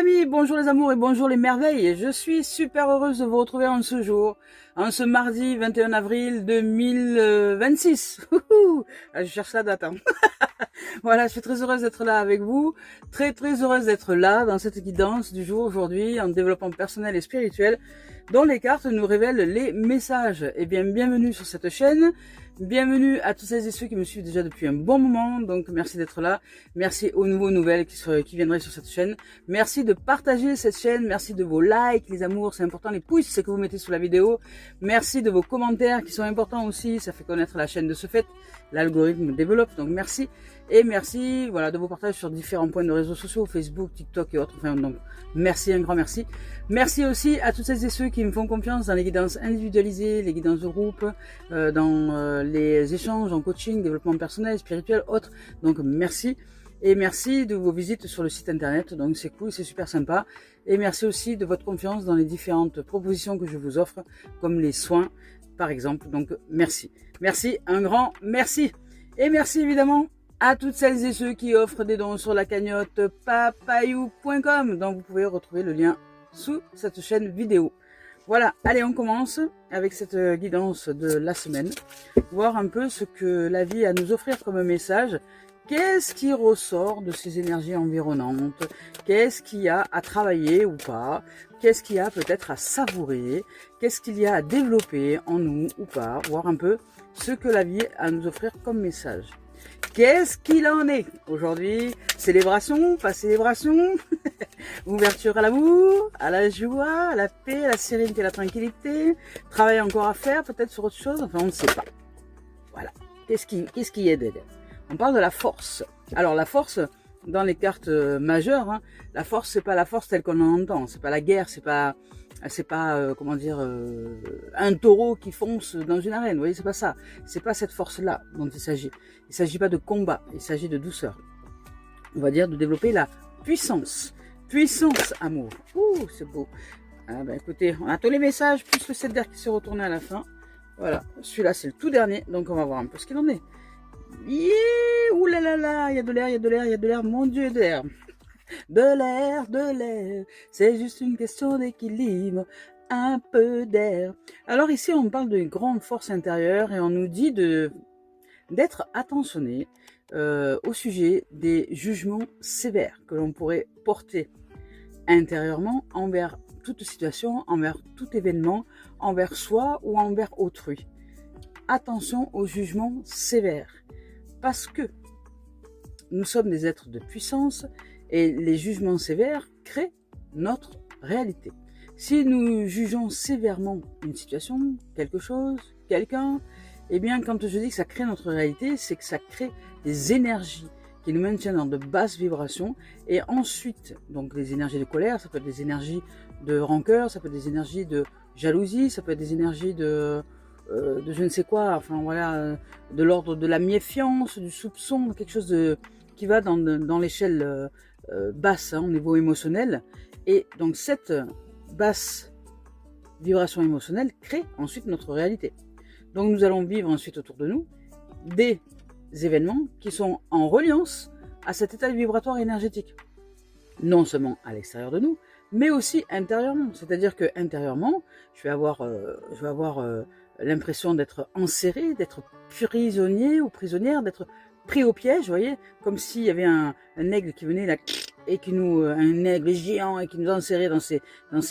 amis, bonjour les amours et bonjour les merveilles. Je suis super heureuse de vous retrouver en ce jour, en ce mardi 21 avril 2026. Je cherche la date. Voilà, je suis très heureuse d'être là avec vous, très heureuse d'être là dans cette guidance du jour aujourd'hui en développement personnel et spirituel dont les cartes nous révèlent les messages. Eh bien, bienvenue sur cette chaîne, bienvenue à tous celles et ceux qui me suivent déjà depuis un bon moment, donc merci d'être là, merci aux nouveaux nouvelles qui viendraient sur cette chaîne, merci de partager cette chaîne, merci de vos likes, les amours, c'est important, les pouces que vous mettez sous la vidéo, merci de vos commentaires qui sont importants aussi, ça fait connaître la chaîne de ce fait, l'algorithme développe, donc merci. Et merci, voilà, de vos partages sur différents points de réseaux sociaux, Facebook, TikTok et autres. Enfin, donc, merci, un grand merci. Merci aussi à toutes celles et ceux qui me font confiance dans les guidances individualisées, les guidances de groupe, dans les échanges en coaching, développement personnel, spirituel, autres. Donc, merci. Et merci de vos visites sur le site internet. Donc, c'est cool, c'est super sympa. Et merci aussi de votre confiance dans les différentes propositions que je vous offre, comme les soins, par exemple. Donc, merci. Merci, un grand merci. Et merci évidemment à toutes celles et ceux qui offrent des dons sur la cagnotte papayou.com, dont vous pouvez retrouver le lien sous cette chaîne vidéo. Voilà, allez, on commence avec cette guidance de la semaine, voir un peu ce que la vie a à nous offrir comme message. Qu'est-ce qui ressort de ces énergies environnantes? Qu'est-ce qu'il y a à travailler ou pas? Qu'est-ce qu'il y a peut-être à savourer? Qu'est-ce qu'il y a à développer en nous ou pas? Voir un peu ce que la vie a à nous offrir comme message. Qu'est-ce qu'il en est aujourd'hui? Célébration, pas célébration? Ouverture à l'amour, à la joie, à la paix, à la sérénité, à la tranquillité? Travail encore à faire, peut-être sur autre chose? Enfin, on ne sait pas. Voilà. Qu'est-ce qui est d'aide? On parle de la force. Alors, la force, dans les cartes majeures, hein, la force, c'est pas la force telle qu'on en entend. C'est pas la guerre, c'est pas comment dire, un taureau qui fonce dans une arène. Vous voyez, c'est pas ça. C'est pas cette force-là dont il s'agit. Il s'agit pas de combat. Il s'agit de douceur. On va dire de développer la puissance. Puissance, amour. Ouh, c'est beau. Ah ben écoutez, on a tous les messages, plus le 7 d'air qui s'est retourné à la fin. Voilà. Celui-là, c'est le tout dernier. Donc, on va voir un peu ce qu'il en est. Yeah, ouh là là là, il y a de l'air, il y a de l'air, il y a de l'air. Mon Dieu, de l'air. De l'air, c'est juste une question d'équilibre, un peu d'air. Alors ici, on parle de grande force intérieure et on nous dit d'être attentionné au sujet des jugements sévères que l'on pourrait porter intérieurement envers toute situation, envers tout événement, envers soi ou envers autrui. Attention aux jugements sévères, parce que nous sommes des êtres de puissance. Et les jugements sévères créent notre réalité. Si nous jugeons sévèrement une situation, quelque chose, quelqu'un, eh bien, quand je dis que ça crée notre réalité, c'est que ça crée des énergies qui nous maintiennent dans de basses vibrations. Et ensuite, donc les énergies de colère, ça peut être des énergies de rancœur, ça peut être des énergies de jalousie, ça peut être des énergies de je ne sais quoi, enfin voilà, de l'ordre de la méfiance, du soupçon, quelque chose qui va dans l'échelle basse, hein, au niveau émotionnel. Et donc cette basse vibration émotionnelle crée ensuite notre réalité. Donc nous allons vivre ensuite autour de nous des événements qui sont en reliance à cet état vibratoire énergétique. Non seulement à l'extérieur de nous, mais aussi intérieurement. C'est-à-dire que intérieurement, je vais avoir l'impression d'être enserré, d'être prisonnier ou prisonnière, d'être pris au piège, vous voyez, comme s'il y avait un aigle qui venait là, et un aigle géant et qui nous enserrait dans ses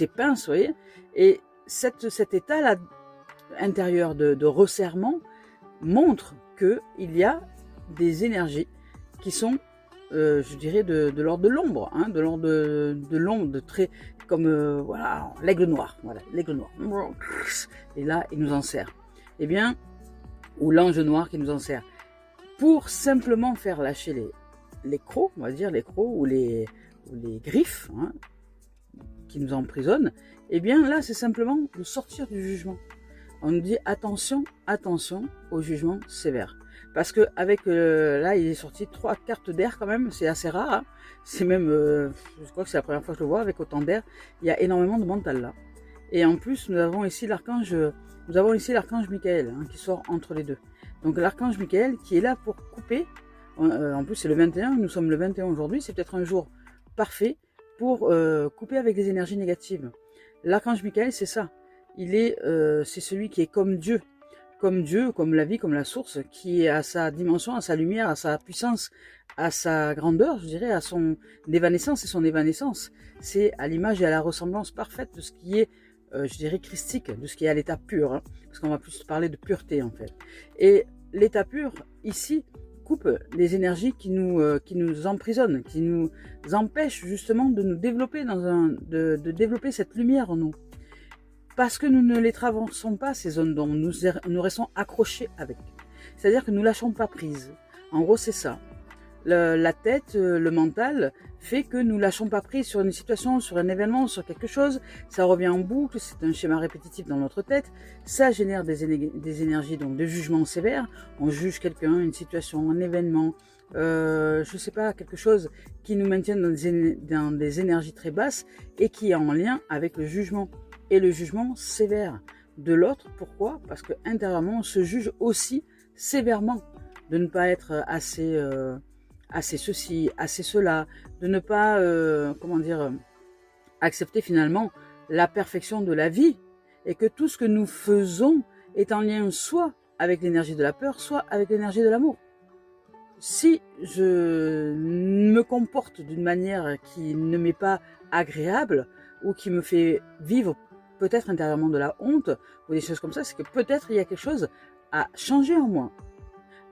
pinces, vous voyez. Et cet état-là intérieur de resserrement montre qu'il y a des énergies qui sont, je dirais, de l'ordre de l'ombre, hein, de l'ordre de l'ombre, de très comme voilà, l'aigle noir, voilà, l'aigle noir. Et là, il nous enserre. Eh bien, ou l'ange noir qui nous enserre. Pour simplement faire lâcher les crocs, on va dire les crocs ou les griffes, hein, qui nous emprisonnent, eh bien là c'est simplement de sortir du jugement. On nous dit attention au jugement sévère. Parce que avec là il est sorti 3 cartes d'air quand même, c'est assez rare, hein. C'est même, je crois que c'est la première fois que je le vois avec autant d'air, il y a énormément de mental là. Et en plus nous avons ici l'archange Michael, hein, qui sort entre les deux. Donc l'archange Michael qui est là pour couper, en plus c'est le 21, nous sommes le 21 aujourd'hui, c'est peut-être un jour parfait pour couper avec les énergies négatives. L'archange Michael, c'est ça. C'est celui qui est comme Dieu, comme la vie, comme la source, qui est à sa dimension, à sa lumière, à sa puissance, à sa grandeur, je dirais, à son évanescence et son évanescence. C'est à l'image et à la ressemblance parfaite de ce qui est, je dirais, christique, de ce qui est à l'état pur, hein, parce qu'on va plus parler de pureté en fait. Et l'état pur, ici, coupe des énergies qui nous emprisonnent, qui nous empêchent justement de nous développer de développer cette lumière en nous. Parce que nous ne les traversons pas, ces zones d'ombre, nous restons accrochés avec. C'est-à-dire que nous ne lâchons pas prise. En gros, c'est ça. La tête, le mental, fait que nous ne lâchons pas prise sur une situation, sur un événement, sur quelque chose. Ça revient en boucle, c'est un schéma répétitif dans notre tête. Ça génère des énergies donc de jugement sévère. On juge quelqu'un, une situation, un événement, je sais pas, quelque chose qui nous maintient dans des énergies très basses et qui est en lien avec le jugement. Et le jugement sévère de l'autre. Pourquoi? Parce que intérieurement, on se juge aussi sévèrement de ne pas être assez ceci, assez cela, de ne pas, accepter finalement la perfection de la vie et que tout ce que nous faisons est en lien soit avec l'énergie de la peur, soit avec l'énergie de l'amour. Si je me comporte d'une manière qui ne m'est pas agréable ou qui me fait vivre peut-être intérieurement de la honte ou des choses comme ça, c'est que peut-être il y a quelque chose à changer en moi.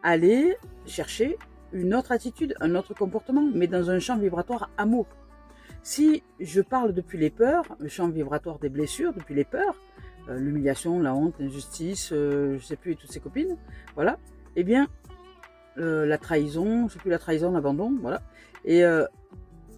Aller chercher une autre attitude, un autre comportement, mais dans un champ vibratoire amour. Si je parle depuis les peurs, le champ vibratoire des blessures, depuis les peurs, l'humiliation, la honte, l'injustice, je sais plus, et toutes ces copines, voilà, eh bien, la trahison, je sais plus, la trahison, l'abandon, voilà. Et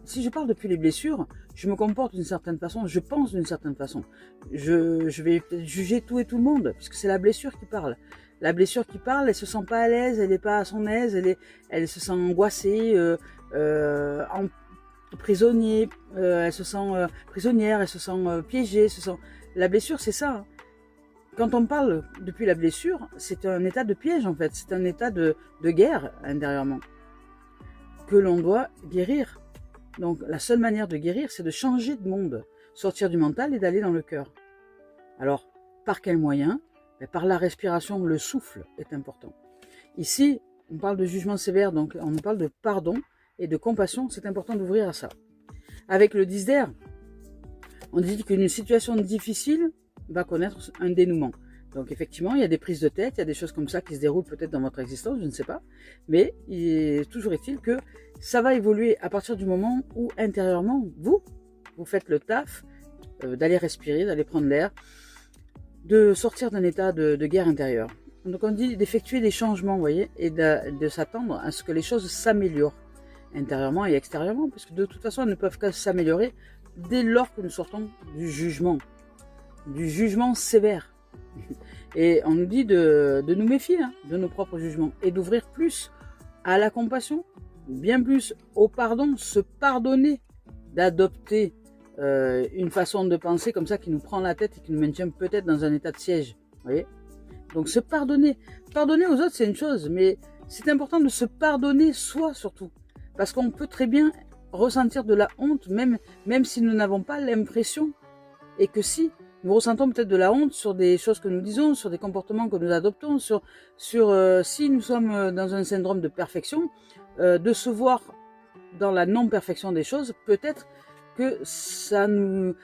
si je parle depuis les blessures, je me comporte d'une certaine façon, je pense d'une certaine façon. Je vais peut-être juger tout et tout le monde, puisque c'est la blessure qui parle. La blessure qui parle, elle se sent pas à l'aise, elle n'est pas à son aise, elle se sent angoissée, prisonnier, elle se sent prisonnière, elle se sent piégée, La blessure, c'est ça. Hein. Quand on parle depuis la blessure, c'est un état de piège en fait, c'est un état de guerre intérieurement que l'on doit guérir. Donc la seule manière de guérir, c'est de changer de monde, sortir du mental et d'aller dans le cœur. Alors, par quel moyen? Par la respiration, le souffle est important. Ici, on parle de jugement sévère, donc on parle de pardon et de compassion, c'est important d'ouvrir à ça. Avec le 10 d'air, on dit qu'une situation difficile va connaître un dénouement. Donc effectivement, il y a des prises de tête, il y a des choses comme ça qui se déroulent peut-être dans votre existence, je ne sais pas. Mais toujours est-il que ça va évoluer à partir du moment où intérieurement, vous faites le taf d'aller respirer, d'aller prendre l'air, de sortir d'un état de guerre intérieure. Donc on dit d'effectuer des changements, vous voyez, et de s'attendre à ce que les choses s'améliorent intérieurement et extérieurement, puisque de toute façon, elles ne peuvent que s'améliorer dès lors que nous sortons du jugement sévère. Et on nous dit de nous méfier de nos propres jugements et d'ouvrir plus à la compassion, bien plus au pardon, se pardonner, d'adopter une façon de penser comme ça qui nous prend la tête et qui nous maintient peut-être dans un état de siège. Vous voyez? Donc se pardonner. Pardonner aux autres, c'est une chose, mais c'est important de se pardonner soi surtout. Parce qu'on peut très bien ressentir de la honte, même si nous n'avons pas l'impression, et que si nous ressentons peut-être de la honte sur des choses que nous disons, sur des comportements que nous adoptons, sur si nous sommes dans un syndrome de perfection, de se voir dans la non-perfection des choses, peut-être que ça nous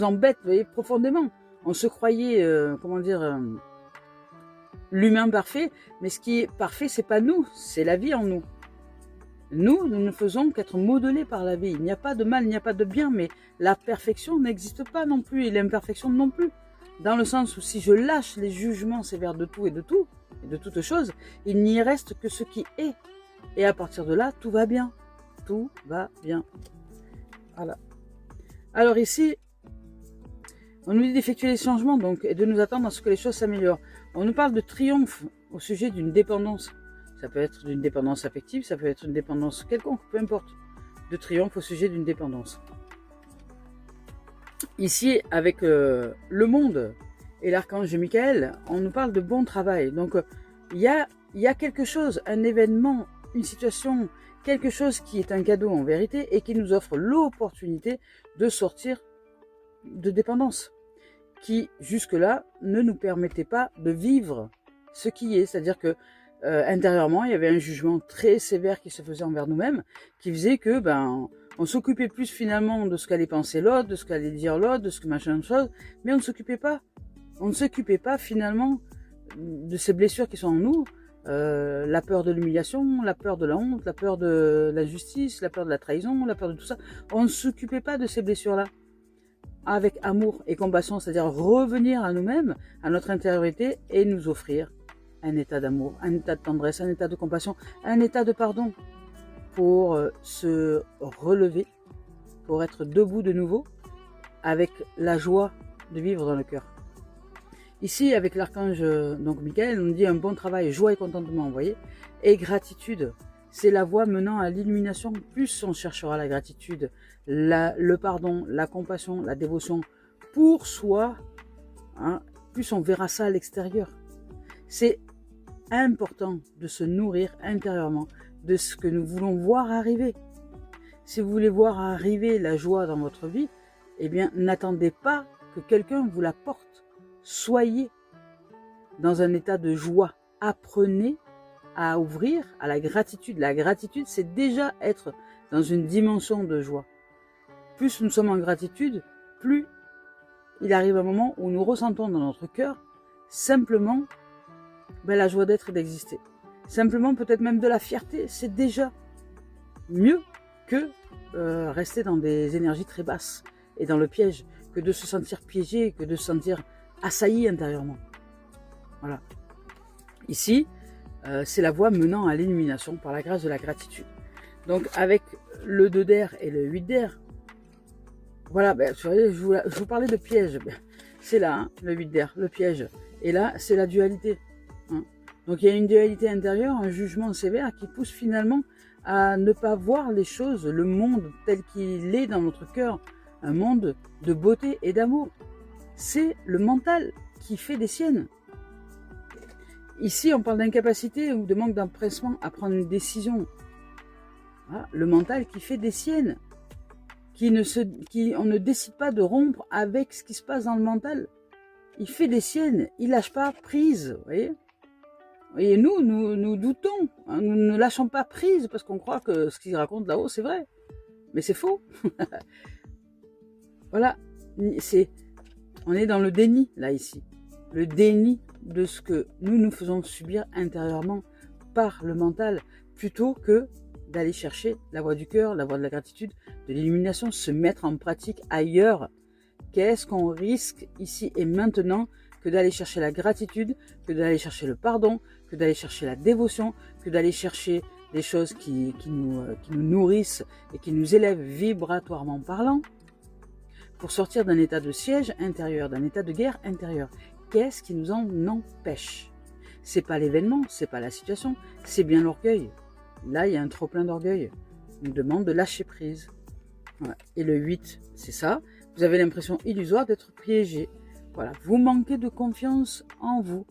embête, vous voyez, profondément. On se croyait, l'humain parfait, mais ce qui est parfait, c'est pas nous, c'est la vie en nous. Nous ne faisons qu'être modelés par la vie. Il n'y a pas de mal, il n'y a pas de bien, mais la perfection n'existe pas non plus, et l'imperfection non plus. Dans le sens où si je lâche les jugements sévères de tout, et de toute chose, il n'y reste que ce qui est. Et à partir de là, tout va bien. Tout va bien. Voilà. Alors ici, on nous dit d'effectuer les changements donc, et de nous attendre à ce que les choses s'améliorent. On nous parle de triomphe au sujet d'une dépendance. Ça peut être d'une dépendance affective, ça peut être une dépendance quelconque, peu importe. De triomphe au sujet d'une dépendance. Ici, avec le monde et l'archange Michael, on nous parle de bon travail. Donc, il y a quelque chose, un événement une situation, quelque chose qui est un cadeau en vérité et qui nous offre l'opportunité de sortir de dépendance, qui jusque-là ne nous permettait pas de vivre ce qui est, c'est-à-dire que intérieurement il y avait un jugement très sévère qui se faisait envers nous-mêmes, qui faisait que on s'occupait plus finalement de ce qu'allait penser l'autre, de ce qu'allait dire l'autre, de ce que machin chose, mais on ne s'occupait pas finalement de ces blessures qui sont en nous, la peur de l'humiliation, la peur de la honte, la peur de la justice, la peur de la trahison, la peur de tout ça. On ne s'occupait pas de ces blessures-là avec amour et compassion, c'est-à-dire revenir à nous-mêmes, à notre intériorité et nous offrir un état d'amour, un état de tendresse, un état de compassion, un état de pardon pour se relever, pour être debout de nouveau avec la joie de vivre dans le cœur. Ici, avec l'archange donc Michael, on dit un bon travail, joie et contentement, vous voyez, et gratitude. C'est la voie menant à l'illumination. Plus on cherchera la gratitude, le pardon, la compassion, la dévotion pour soi, hein, plus on verra ça à l'extérieur. C'est important de se nourrir intérieurement de ce que nous voulons voir arriver. Si vous voulez voir arriver la joie dans votre vie, eh bien, n'attendez pas que quelqu'un vous la porte. Soyez dans un état de joie. Apprenez à ouvrir à la gratitude. La gratitude, c'est déjà être dans une dimension de joie. Plus nous sommes en gratitude, plus il arrive un moment où nous ressentons dans notre cœur simplement la joie d'être et d'exister. Simplement peut-être même de la fierté. C'est déjà mieux que rester dans des énergies très basses et dans le piège, que de se sentir piégé, que de se sentir assailli intérieurement. Voilà. Ici, c'est la voie menant à l'illumination par la grâce de la gratitude. Donc avec le 2 d'air et le 8 d'air, voilà, je vous parlais de piège. C'est là, hein, le 8 d'air, le piège. Et là, c'est la dualité. Hein. Donc il y a une dualité intérieure, un jugement sévère qui pousse finalement à ne pas voir les choses, le monde tel qu'il est dans notre cœur, un monde de beauté et d'amour. C'est le mental qui fait des siennes. Ici, on parle d'incapacité ou de manque d'empressement à prendre une décision. Voilà, le mental qui fait des siennes. On ne décide pas de rompre avec ce qui se passe dans le mental. Il fait des siennes, il lâche pas prise, vous voyez. Et nous doutons, hein, nous ne lâchons pas prise parce qu'on croit que ce qu'il raconte là-haut, c'est vrai. Mais c'est faux. Voilà, on est dans le déni, là, ici. Le déni de ce que nous faisons subir intérieurement par le mental, plutôt que d'aller chercher la voie du cœur, la voie de la gratitude, de l'illumination, se mettre en pratique ailleurs. Qu'est-ce qu'on risque ici et maintenant que d'aller chercher la gratitude, que d'aller chercher le pardon, que d'aller chercher la dévotion, que d'aller chercher des choses qui nous nourrissent et qui nous élèvent vibratoirement parlant, pour sortir d'un état de siège intérieur, d'un état de guerre intérieure. Qu'est-ce qui nous en empêche? C'est pas l'événement, c'est pas la situation, c'est bien l'orgueil. Là, il y a un trop plein d'orgueil. On nous demande de lâcher prise. Voilà. Et le 8, c'est ça. Vous avez l'impression illusoire d'être piégé. Voilà. Vous manquez de confiance en vous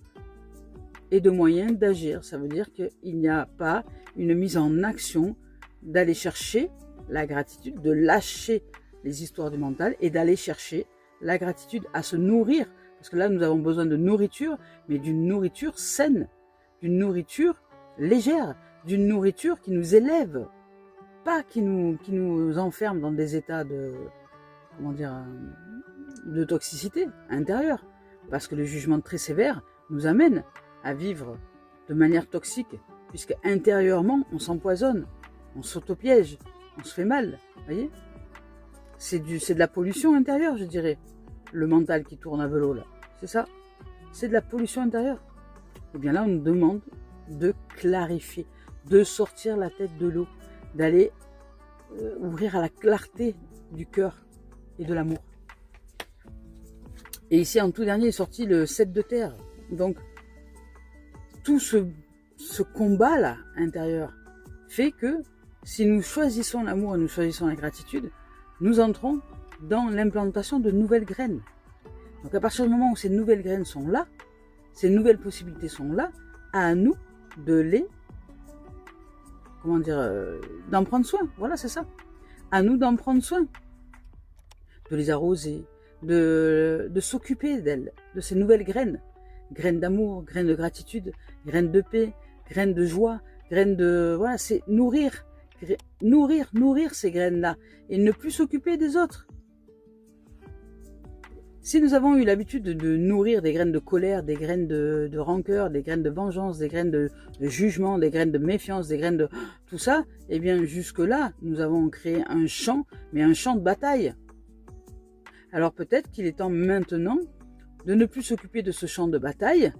et de moyens d'agir. Ça veut dire qu'il n'y a pas une mise en action d'aller chercher la gratitude, de lâcher les histoires du mental et d'aller chercher la gratitude, à se nourrir. Parce que là, nous avons besoin de nourriture, mais d'une nourriture saine, d'une nourriture légère, d'une nourriture qui nous élève, pas qui nous enferme dans des états de, de toxicité intérieure. Parce que le jugement très sévère nous amène à vivre de manière toxique, puisque intérieurement, on s'empoisonne, on s'autopiège, on se fait mal, voyez. C'est de la pollution intérieure, je dirais. Le mental qui tourne à vélo, là. C'est ça. C'est de la pollution intérieure. Et bien là, on nous demande de clarifier, de sortir la tête de l'eau, d'aller ouvrir à la clarté du cœur et de l'amour. Et ici, en tout dernier, est sorti le 7 de terre. Donc, tout ce combat-là, intérieur, fait que si nous choisissons l'amour et nous choisissons la gratitude, nous entrons dans l'implantation de nouvelles graines. Donc à partir du moment où ces nouvelles graines sont là, ces nouvelles possibilités sont là, à nous de les comment dire, d'en prendre soin. Voilà, c'est ça. À nous d'en prendre soin, de les arroser, de s'occuper d'elles, de ces nouvelles graines. Graines d'amour, graines de gratitude, graines de paix, graines de joie, graines de... Voilà, c'est nourrir ces graines-là et ne plus s'occuper des autres. Si nous avons eu l'habitude de nourrir des graines de colère, des graines de rancœur, des graines de vengeance, des graines de jugement, des graines de méfiance, des graines de tout ça, eh bien jusque-là, nous avons créé un champ, mais un champ de bataille. Alors peut-être qu'il est temps maintenant de ne plus s'occuper de ce champ de bataille,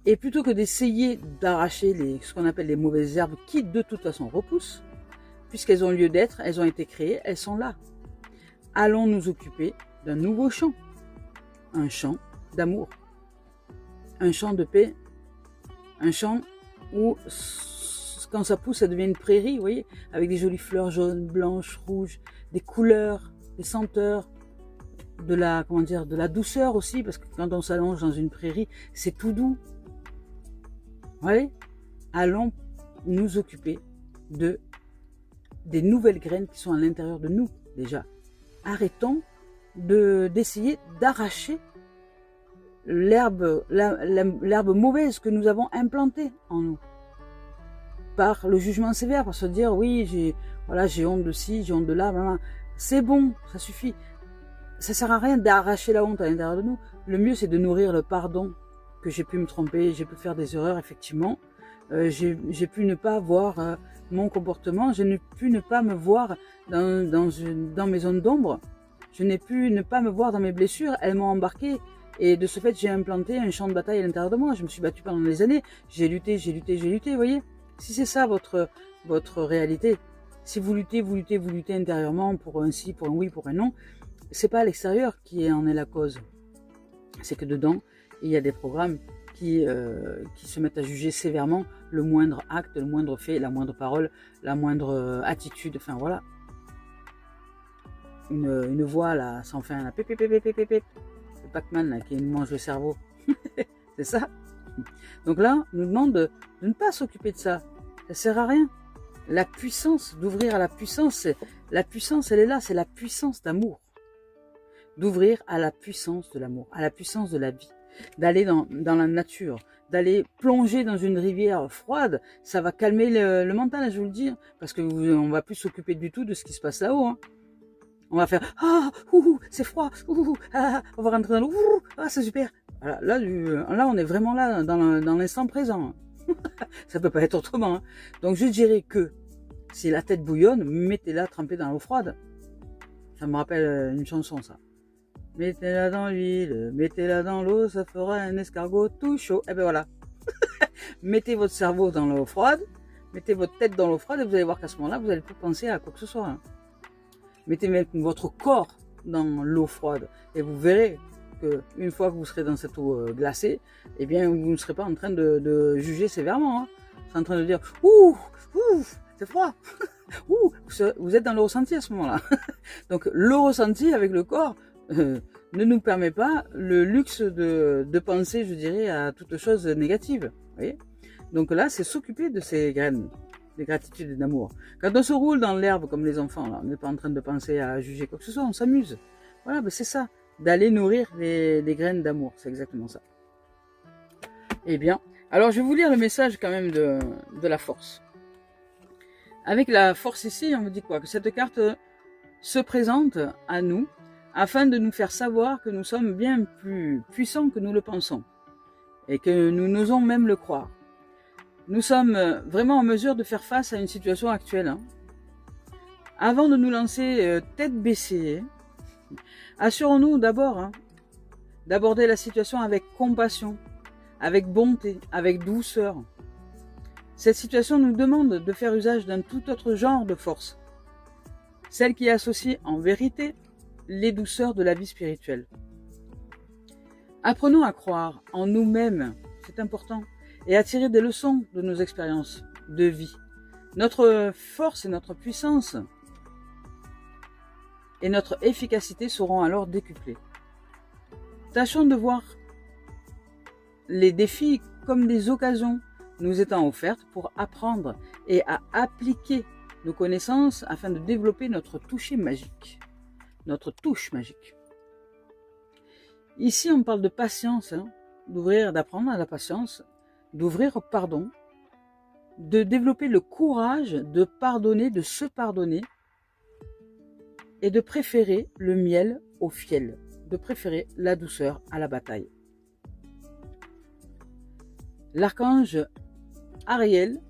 et plutôt que d'essayer d'arracher ce qu'on appelle les mauvaises herbes qui de toute façon repoussent, puisqu'elles ont lieu d'être, elles ont été créées, elles sont là. Allons nous occuper d'un nouveau champ, un champ d'amour, un champ de paix, un champ où quand ça pousse ça devient une prairie, vous voyez, avec des jolies fleurs jaunes, blanches, rouges, des couleurs, des senteurs, de la douceur aussi, parce que quand on s'allonge dans une prairie, c'est tout doux. Voyez, allons nous occuper des nouvelles graines qui sont à l'intérieur de nous déjà. Arrêtons d'essayer d'arracher l'herbe mauvaise que nous avons implantée en nous par le jugement sévère, par se dire oui j'ai honte de ci, j'ai honte de là, c'est bon, ça suffit. Ça sert à rien d'arracher la honte à l'intérieur de nous. Le mieux c'est de nourrir le pardon, que j'ai pu me tromper, j'ai pu faire des erreurs effectivement, j'ai pu ne pas voir mon comportement, j'ai pu ne pas me voir dans mes zones d'ombre. Je n'ai pu ne pas me voir dans mes blessures, elles m'ont embarqué et de ce fait j'ai implanté un champ de bataille à l'intérieur de moi. Je me suis battue pendant des années, j'ai lutté, vous voyez. Si c'est ça votre réalité, si vous luttez intérieurement pour un si, pour un oui, pour un non, c'est pas à l'extérieur qui en est la cause. C'est que dedans, il y a des programmes qui se mettent à juger sévèrement le moindre acte, le moindre fait, la moindre parole, la moindre attitude, enfin voilà. Une voix là, sans fin, là, le Pac-Man là, qui nous mange le cerveau. C'est ça. Donc là, on nous demande de ne pas s'occuper de ça. Ça sert à rien. La puissance, d'ouvrir à la puissance, elle est là, c'est la puissance d'amour. D'ouvrir à la puissance de l'amour, à la puissance de la vie. D'aller dans la nature, d'aller plonger dans une rivière froide, ça va calmer le mental, je vous le dis, parce que on va plus s'occuper du tout de ce qui se passe là-haut. Hein. On va faire c'est froid, on va rentrer dans l'eau, c'est super. Voilà, là, on est vraiment là dans l'instant présent. Ça peut pas être autrement. Hein. Donc je dirais que si la tête bouillonne, mettez-la trempée dans l'eau froide. Ça me rappelle une chanson, ça. Mettez-la dans l'huile, mettez-la dans l'eau, ça fera un escargot tout chaud. Et ben voilà. Mettez votre cerveau dans l'eau froide, mettez votre tête dans l'eau froide et vous allez voir qu'à ce moment-là, vous n'allez plus penser à quoi que ce soit. Hein. Mettez même votre corps dans l'eau froide et vous verrez que une fois que vous serez dans cette eau glacée, eh bien vous ne serez pas en train de juger sévèrement. Hein. Vous serez en train de dire c'est froid. Vous êtes dans le ressenti à ce moment-là. Donc le ressenti avec le corps ne nous permet pas le luxe de penser, je dirais, à toute chose négative. Vous voyez. Donc là, c'est s'occuper de ces graines de gratitude et d'amour. Quand on se roule dans l'herbe comme les enfants, là, on n'est pas en train de penser à juger quoi que ce soit, on s'amuse. Voilà, ben c'est ça, d'aller nourrir les graines d'amour, c'est exactement ça. Eh bien, alors je vais vous lire le message quand même de la force. Avec la force ici, on me dit quoi? Que cette carte se présente à nous afin de nous faire savoir que nous sommes bien plus puissants que nous le pensons et que nous n'osons même le croire. Nous sommes vraiment en mesure de faire face à une situation actuelle. Hein. Avant de nous lancer tête baissée, assurons-nous d'abord d'aborder la situation avec compassion, avec bonté, avec douceur. Cette situation nous demande de faire usage d'un tout autre genre de force, celle qui associe en vérité les douceurs de la vie spirituelle. Apprenons à croire en nous-mêmes, c'est important, et à tirer des leçons de nos expériences de vie. Notre force et notre puissance et notre efficacité seront alors décuplées. Tâchons de voir les défis comme des occasions nous étant offertes pour apprendre et à appliquer nos connaissances afin de développer notre toucher magique, notre touche magique. Ici, on parle de patience, d'apprendre à la patience, d'ouvrir au pardon, de développer le courage de pardonner, de se pardonner et de préférer le miel au fiel, de préférer la douceur à la bataille. L'archange Ariel,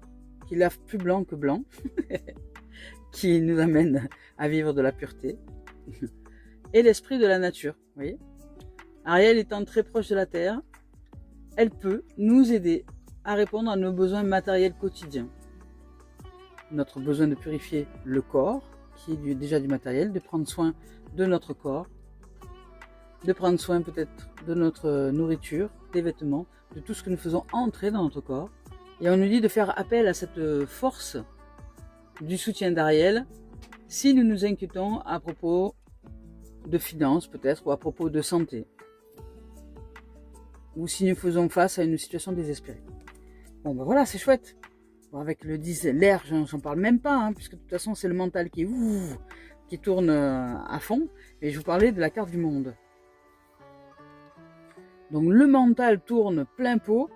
qui lave plus blanc que blanc, qui nous amène à vivre de la pureté, et l'esprit de la nature. Vous voyez, Ariel étant très proche de la terre, elle peut nous aider à répondre à nos besoins matériels quotidiens. Notre besoin de purifier le corps, qui est déjà du matériel, de prendre soin de notre corps, de prendre soin peut-être de notre nourriture, des vêtements, de tout ce que nous faisons entrer dans notre corps. Et on nous dit de faire appel à cette force du soutien d'Ariel si nous nous inquiétons à propos de finances peut-être, ou à propos de santé, ou si nous faisons face à une situation désespérée. Bon ben voilà, c'est chouette. Bon, avec le 10, l'air, j'en parle même pas, puisque de toute façon c'est le mental qui tourne à fond. Et je vous parlais de la carte du monde. Donc le mental tourne plein pot,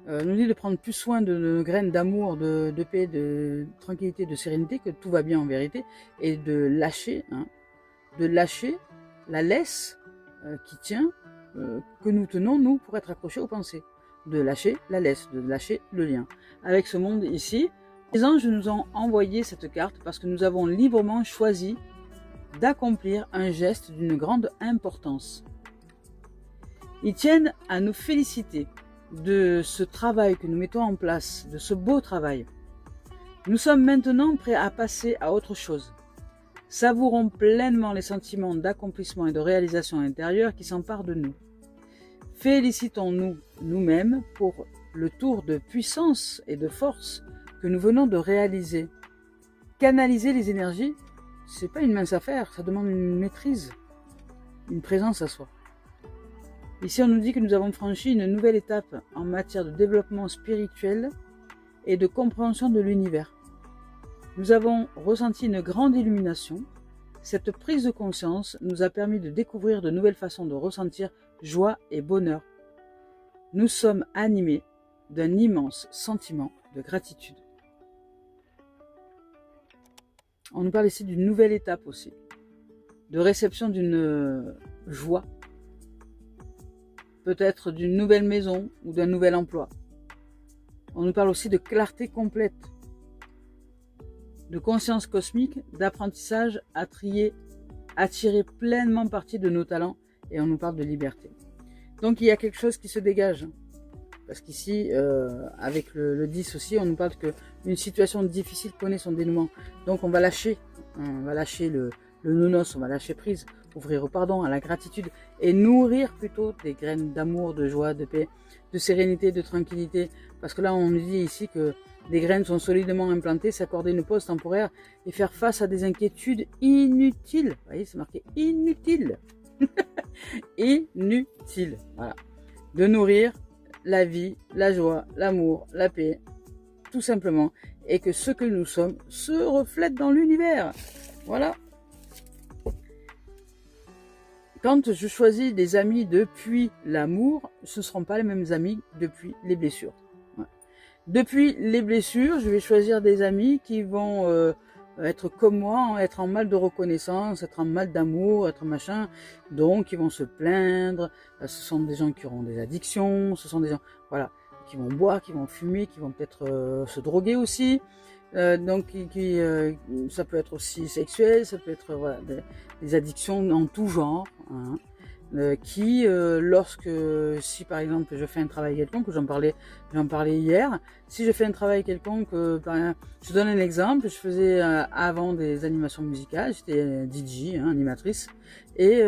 nous dit de prendre plus soin de nos graines d'amour, de paix, de tranquillité, de sérénité, que tout va bien en vérité, et de lâcher la laisse qui tient, que nous tenons, nous, pour être accrochés aux pensées. De lâcher la laisse, de lâcher le lien. Avec ce monde ici, les anges nous ont envoyé cette carte parce que nous avons librement choisi d'accomplir un geste d'une grande importance. Ils tiennent à nous féliciter de ce travail que nous mettons en place, de ce beau travail. Nous sommes maintenant prêts à passer à autre chose. Savourons pleinement les sentiments d'accomplissement et de réalisation intérieure qui s'emparent de nous. Félicitons-nous nous-mêmes pour le tour de puissance et de force que nous venons de réaliser. Canaliser les énergies, c'est pas une mince affaire, ça demande une maîtrise, une présence à soi. Ici, on nous dit que nous avons franchi une nouvelle étape en matière de développement spirituel et de compréhension de l'univers. Nous avons ressenti une grande illumination. Cette prise de conscience nous a permis de découvrir de nouvelles façons de ressentir joie et bonheur. Nous sommes animés d'un immense sentiment de gratitude. On nous parle ici d'une nouvelle étape aussi, de réception d'une joie, peut-être d'une nouvelle maison ou d'un nouvel emploi. On nous parle aussi de clarté complète, de conscience cosmique, d'apprentissage à tirer pleinement parti de nos talents, et on nous parle de liberté. Donc il y a quelque chose qui se dégage, parce qu'ici, avec le 10 aussi, on nous parle qu'une situation difficile connaît son dénouement. Donc on va lâcher le nounos, on va lâcher prise, ouvrir au pardon, à la gratitude, et nourrir plutôt des graines d'amour, de joie, de paix, de sérénité, de tranquillité, parce que là on nous dit ici que des graines sont solidement implantées, s'accorder une pause temporaire et faire face à des inquiétudes inutiles. Vous voyez, c'est marqué inutile. Inutile. Voilà. De nourrir la vie, la joie, l'amour, la paix, tout simplement. Et que ce que nous sommes se reflète dans l'univers. Voilà. Quand je choisis des amis depuis l'amour, ce ne seront pas les mêmes amis depuis les blessures. Depuis les blessures, je vais choisir des amis qui vont être comme moi, être en mal de reconnaissance, être en mal d'amour, être machin. Donc, ils vont se plaindre. Ce sont des gens qui auront des addictions. Ce sont des gens, voilà, qui vont boire, qui vont fumer, qui vont peut-être se droguer aussi. Donc, ça peut être aussi sexuel, ça peut être voilà, des addictions en tout genre. Si par exemple je fais un travail quelconque, j'en parlais hier, si je fais un travail quelconque, je donne un exemple, je faisais avant des animations musicales, j'étais DJ, animatrice, et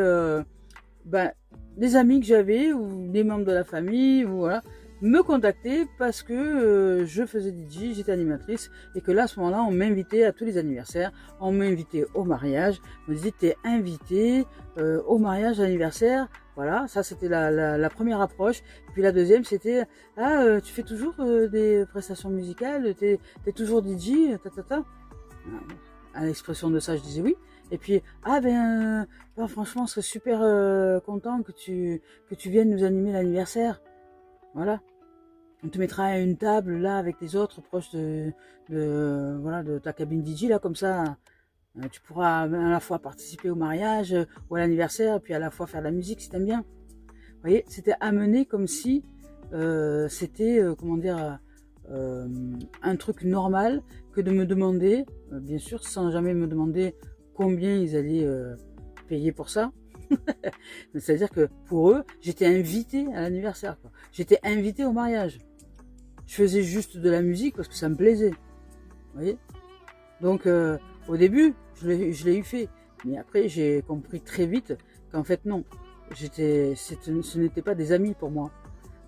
des amis que j'avais, ou des membres de la famille, ou voilà, me contacter parce que je faisais DJ, j'étais animatrice et que là à ce moment-là on m'invitait à tous les anniversaires, on m'invitait au mariage, on me disait t'es invité au mariage, à l'anniversaire, voilà, ça c'était la première approche. Et puis la deuxième c'était tu fais toujours des prestations musicales, t'es toujours DJ, À l'expression de ça je disais oui. Et puis franchement, je serais super content que tu viennes nous animer l'anniversaire. Voilà. On te mettra à une table là avec les autres proches de ta cabine DJ là, comme ça tu pourras à la fois participer au mariage ou à l'anniversaire et puis à la fois faire de la musique si t'aimes bien. Vous voyez, c'était amené comme si c'était un truc normal que de me demander, bien sûr sans jamais me demander combien ils allaient payer pour ça. C'est-à-dire que pour eux, j'étais invité à l'anniversaire. J'étais invité au mariage. Je faisais juste de la musique parce que ça me plaisait. Vous voyez? Donc au début, je l'ai eu fait. Mais après, j'ai compris très vite qu'en fait non. Ce n'était pas des amis pour moi.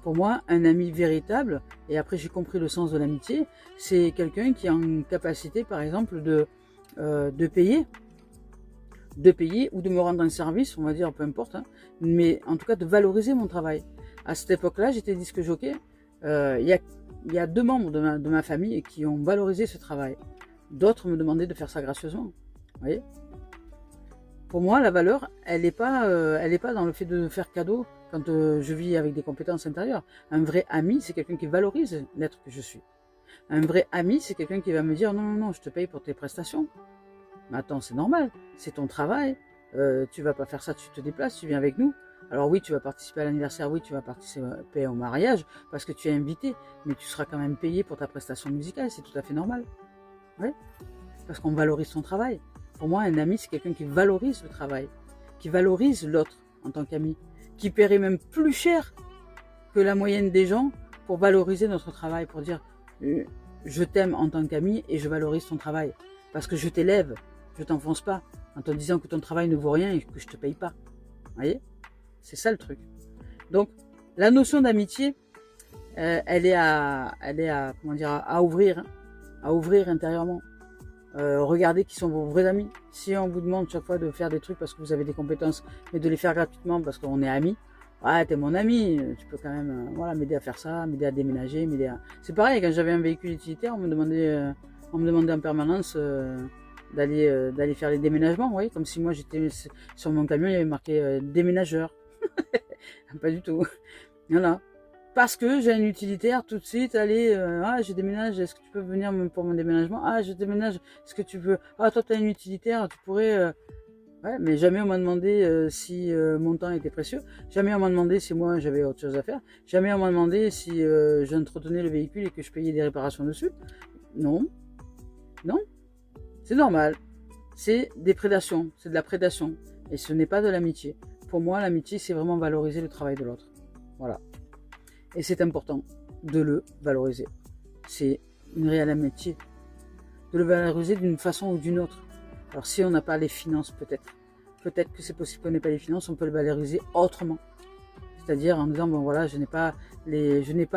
Pour moi, un ami véritable, et après j'ai compris le sens de l'amitié, c'est quelqu'un qui est en capacité, par exemple, de payer ou de me rendre un service, on va dire, peu importe, hein, mais en tout cas de valoriser mon travail. À cette époque-là, j'étais disque jockey. Il y a 2 membres de ma famille qui ont valorisé ce travail. D'autres me demandaient de faire ça gracieusement. Vous voyez ? Pour moi, la valeur, elle n'est pas dans le fait de faire cadeau quand je vis avec des compétences intérieures. Un vrai ami, c'est quelqu'un qui valorise l'être que je suis. Un vrai ami, c'est quelqu'un qui va me dire non, je te paye pour tes prestations. Mais attends, c'est normal, c'est ton travail. Tu vas pas faire ça, tu te déplaces, tu viens avec nous. Alors oui, tu vas participer à l'anniversaire, oui, tu vas participer au mariage parce que tu es invité, mais tu seras quand même payé pour ta prestation musicale, c'est tout à fait normal. Oui, parce qu'on valorise son travail. Pour moi, un ami, c'est quelqu'un qui valorise le travail, qui valorise l'autre en tant qu'ami, qui paierait même plus cher que la moyenne des gens pour valoriser notre travail, pour dire je t'aime en tant qu'ami et je valorise ton travail parce que je t'élève, je t'enfonce pas en te disant que ton travail ne vaut rien et que je te paye pas. Vous voyez ? C'est ça le truc. Donc, la notion d'amitié, elle est à ouvrir intérieurement. Regardez qui sont vos vrais amis. Si on vous demande chaque fois de faire des trucs parce que vous avez des compétences, mais de les faire gratuitement parce qu'on est amis, t'es mon ami, tu peux quand même m'aider à faire ça, m'aider à déménager, C'est pareil, quand j'avais un véhicule utilitaire, on me demandait en permanence d'aller faire les déménagements, vous voyez, comme si moi j'étais sur mon camion, il y avait marqué déménageur. Pas du tout. Voilà. Parce que j'ai un utilitaire, tout de suite, allez, je déménage, est-ce que tu peux venir pour mon déménagement? Je déménage, est-ce que tu veux? Toi, tu as un utilitaire, tu pourrais... Ouais, mais jamais on m'a demandé si mon temps était précieux. Jamais on m'a demandé si moi j'avais autre chose à faire. Jamais on m'a demandé si j'entretenais le véhicule et que je payais des réparations dessus. Non. Non. C'est normal. C'est des prédations. C'est de la prédation. Et ce n'est pas de l'amitié. Pour moi, l'amitié, c'est vraiment valoriser le travail de l'autre. Voilà. Et c'est important de le valoriser. C'est une réelle amitié. De le valoriser d'une façon ou d'une autre. Alors si on n'a pas les finances, peut-être que c'est possible qu'on n'ait pas les finances, on peut le valoriser autrement. C'est-à-dire en disant, bon voilà, je n'ai pas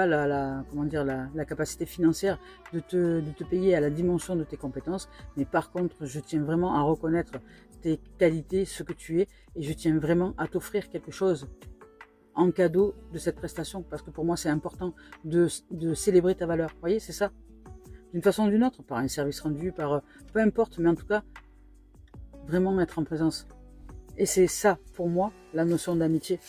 la capacité financière de te payer à la dimension de tes compétences, mais par contre, je tiens vraiment à reconnaître tes qualités, ce que tu es, et je tiens vraiment à t'offrir quelque chose en cadeau de cette prestation, parce que pour moi, c'est important de célébrer ta valeur. Vous voyez, c'est ça. D'une façon ou d'une autre, par un service rendu, par peu importe, mais en tout cas, vraiment être en présence. Et c'est ça, pour moi, la notion d'amitié.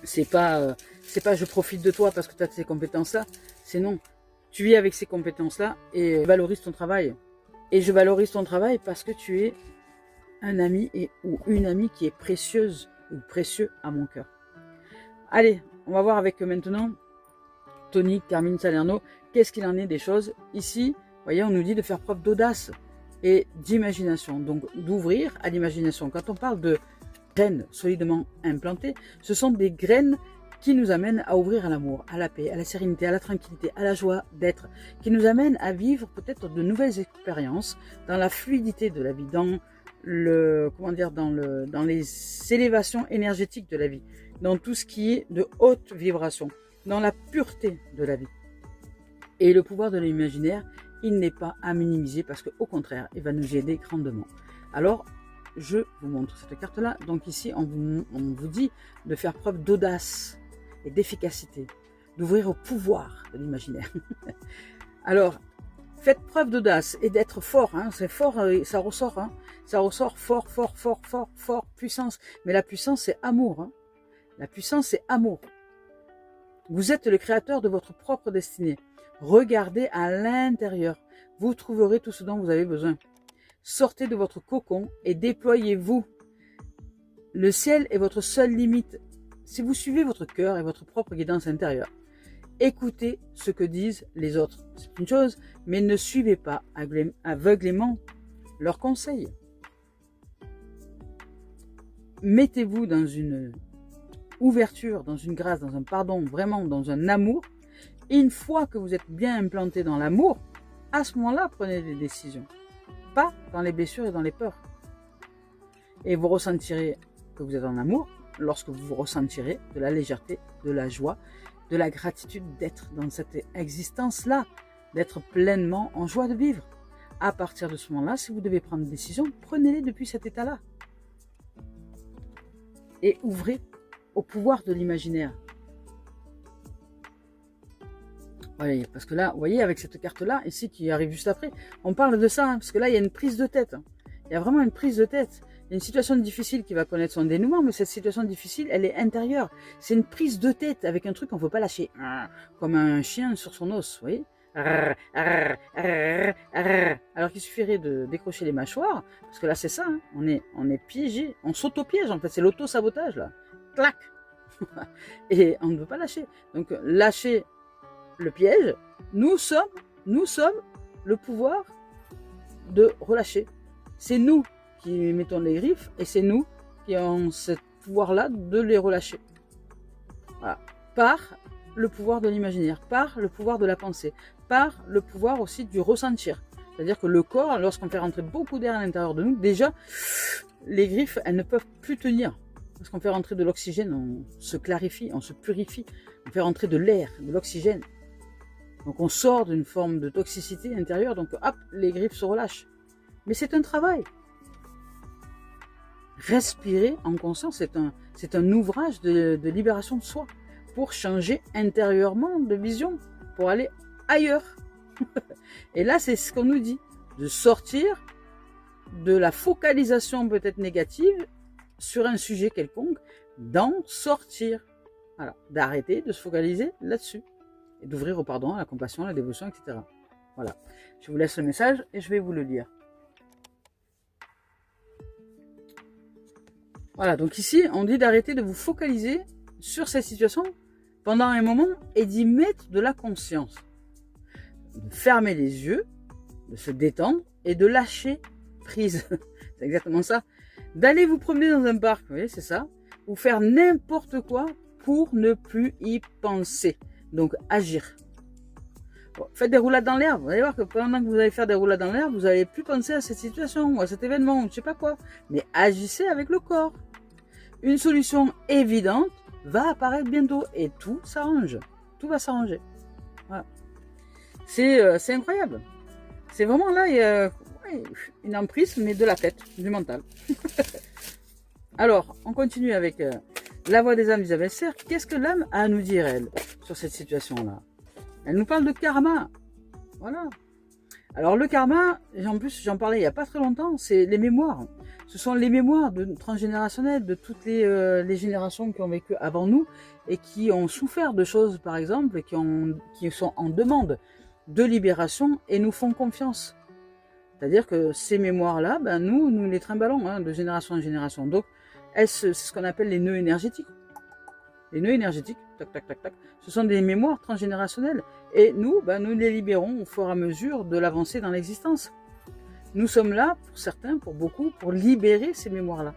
C'est pas je profite de toi parce que tu as ces compétences-là. C'est non. Tu vis avec ces compétences-là et valorise ton travail. Et je valorise ton travail parce que tu es un ami ou une amie qui est précieuse ou précieux à mon cœur. Allez, on va voir avec maintenant Tony Carmine Salerno. Qu'est-ce qu'il en est des choses ici? Vous voyez, on nous dit de faire preuve d'audace et d'imagination. Donc, d'ouvrir à l'imagination. Quand on parle de graines solidement implantées, ce sont des graines qui nous amènent à ouvrir à l'amour, à la paix, à la sérénité, à la tranquillité, à la joie d'être, qui nous amènent à vivre peut-être de nouvelles expériences dans la fluidité de la vie, dans les élévations énergétiques de la vie, dans tout ce qui est de haute vibration. dans la pureté de la vie. Et le pouvoir de l'imaginaire, il n'est pas à minimiser parce qu'au contraire, il va nous aider grandement. Alors, je vous montre cette carte-là. Donc ici, on vous dit de faire preuve d'audace et d'efficacité, d'ouvrir au pouvoir de l'imaginaire. Alors, faites preuve d'audace et d'être fort. Hein. C'est fort, ça ressort. Hein. Ça ressort fort, fort, fort, fort, fort, puissance. Mais la puissance, c'est amour. Hein. La puissance, c'est amour. Vous êtes le créateur de votre propre destinée. Regardez à l'intérieur. Vous trouverez tout ce dont vous avez besoin. Sortez de votre cocon et déployez-vous. Le ciel est votre seule limite. Si vous suivez votre cœur et votre propre guidance intérieure, écoutez ce que disent les autres. C'est une chose, mais ne suivez pas aveuglément leurs conseils. Mettez-vous dans une ouverture, dans une grâce, dans un pardon, vraiment dans un amour. Une fois que vous êtes bien implanté dans l'amour, à ce moment-là, prenez des décisions. Pas dans les blessures et dans les peurs. Et vous ressentirez que vous êtes en amour lorsque vous ressentirez de la légèreté, de la joie, de la gratitude d'être dans cette existence-là, d'être pleinement en joie de vivre. À partir de ce moment-là, si vous devez prendre une décision, prenez-les depuis cet état-là. Et ouvrez au pouvoir de l'imaginaire. Oui, parce que là, vous voyez, avec cette carte-là, ici, qui arrive juste après, on parle de ça, hein, parce que là, il y a une prise de tête. Hein. Il y a vraiment une prise de tête. Il y a une situation difficile qui va connaître son dénouement, mais cette situation difficile, elle est intérieure. C'est une prise de tête avec un truc qu'on ne peut pas lâcher. Comme un chien sur son os, vous voyez. Alors qu'il suffirait de décrocher les mâchoires, parce que là, c'est ça, hein, on est piégé. On s'auto-piège, en fait, c'est l'auto-sabotage, là. Clac. Et on ne peut pas lâcher. Donc, lâcher le piège, nous sommes le pouvoir de relâcher. C'est nous qui mettons les griffes et c'est nous qui avons ce pouvoir-là de les relâcher. Voilà. Par le pouvoir de l'imaginaire, par le pouvoir de la pensée, par le pouvoir aussi du ressentir. C'est-à-dire que le corps, lorsqu'on fait rentrer beaucoup d'air à l'intérieur de nous, déjà, les griffes, elles ne peuvent plus tenir. Parce qu'on fait rentrer de l'oxygène, on se clarifie, on se purifie, on fait rentrer de l'air, de l'oxygène. Donc on sort d'une forme de toxicité intérieure, donc hop, les griffes se relâchent. Mais c'est un travail. Respirer en conscience, c'est un ouvrage de libération de soi, pour changer intérieurement de vision, pour aller ailleurs. Et là, c'est ce qu'on nous dit, de sortir de la focalisation peut-être négative sur un sujet quelconque, d'en sortir. Voilà, d'arrêter de se focaliser là-dessus. Et d'ouvrir au pardon, à la compassion, à la dévotion, etc. Voilà. Je vous laisse le message et je vais vous le lire. Voilà, donc ici, on dit d'arrêter de vous focaliser sur cette situation pendant un moment et d'y mettre de la conscience. De fermer les yeux, de se détendre et de lâcher prise. C'est exactement ça. D'aller vous promener dans un parc, vous voyez, c'est ça. Ou faire n'importe quoi pour ne plus y penser. Donc, agir. Bon, faites des roulades dans l'air. Vous allez voir que pendant que vous allez faire des roulades dans l'air, vous n'allez plus penser à cette situation ou à cet événement ou je ne sais pas quoi. Mais agissez avec le corps. Une solution évidente va apparaître bientôt et tout s'arrange. Tout va s'arranger. Voilà. C'est incroyable. C'est vraiment là, il y a une emprise, mais de la tête, du mental. Alors, on continue avec la voix des âmes d'Isabelle Serre. Qu'est-ce que l'âme a à nous dire, elle, sur cette situation-là? Elle nous parle de karma. Voilà. Alors, le karma, en plus, j'en parlais il n'y a pas très longtemps, c'est les mémoires. Ce sont les mémoires transgénérationnelles de toutes les générations qui ont vécu avant nous et qui ont souffert de choses, par exemple, et qui sont en demande de libération et nous font confiance. C'est-à-dire que ces mémoires-là, ben nous les trimballons hein, de génération en génération. Donc, c'est ce qu'on appelle les nœuds énergétiques. Les nœuds énergétiques, tac, tac, tac, tac, ce sont des mémoires transgénérationnelles. Et nous, ben, nous les libérons au fur et à mesure de l'avancée dans l'existence. Nous sommes là, pour certains, pour beaucoup, pour libérer ces mémoires-là.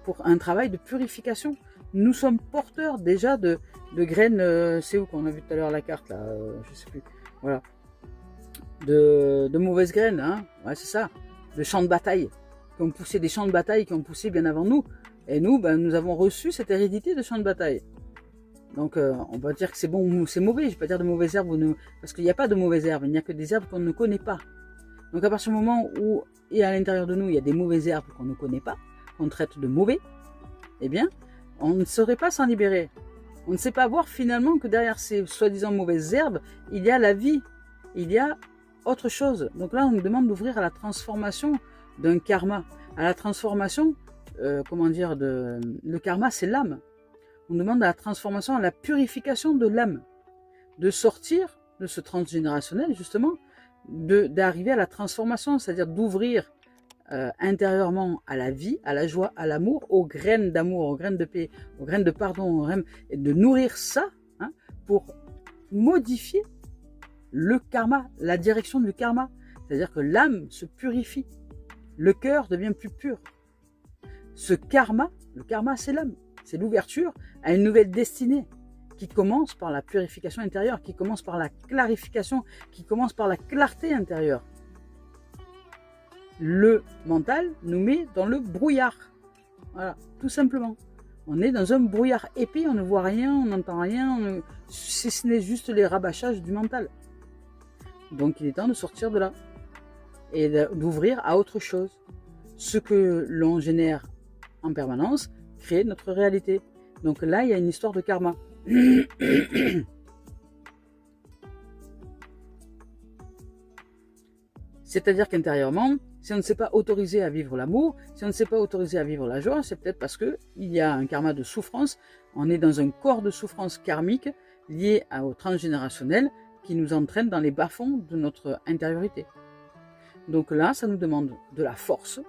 Pour un travail de purification. Nous sommes porteurs déjà de graines, c'est où qu'on a vu tout à l'heure la carte, là, je sais plus. Voilà. De mauvaises graines, hein. Ouais, c'est ça. De champs de bataille. Qui ont poussé des champs de bataille qui ont poussé bien avant nous. Et nous, ben, nous avons reçu cette hérédité de champs de bataille. Donc on va dire que c'est bon ou c'est mauvais. Je ne vais pas dire de mauvaises herbes, parce qu'il n'y a pas de mauvaises herbes, il n'y a que des herbes qu'on ne connaît pas. Donc à partir du moment où et à l'intérieur de nous, il y a des mauvaises herbes qu'on ne connaît pas, qu'on traite de mauvais, eh bien, on ne saurait pas s'en libérer. On ne sait pas voir finalement que derrière ces soi-disant mauvaises herbes, il y a la vie, il y a autre chose. Donc là, on nous demande d'ouvrir à la transformation d'un karma, à la transformation, le karma, c'est l'âme. On demande à la transformation, à la purification de l'âme, de sortir de ce transgénérationnel, justement, d'arriver à la transformation, c'est-à-dire d'ouvrir intérieurement à la vie, à la joie, à l'amour, aux graines d'amour, aux graines de paix, aux graines de pardon, et de nourrir ça pour modifier le karma, la direction du karma. C'est-à-dire que l'âme se purifie, le cœur devient plus pur. Ce karma, le karma c'est l'âme, c'est l'ouverture à une nouvelle destinée qui commence par la purification intérieure, qui commence par la clarification, qui commence par la clarté intérieure. Le mental nous met dans le brouillard. Voilà, tout simplement. On est dans un brouillard épais, on ne voit rien, on n'entend rien, si ce n'est juste les rabâchages du mental. Donc il est temps de sortir de là et d'ouvrir à autre chose. Ce que l'on génère en permanence crée notre réalité. Donc là, il y a une histoire de karma. C'est-à-dire qu'intérieurement, si on ne s'est pas autorisé à vivre l'amour, si on ne s'est pas autorisé à vivre la joie, c'est peut-être parce qu'il y a un karma de souffrance, on est dans un corps de souffrance karmique lié au transgénérationnel qui nous entraîne dans les bas-fonds de notre intériorité. Donc là, ça nous demande de la force,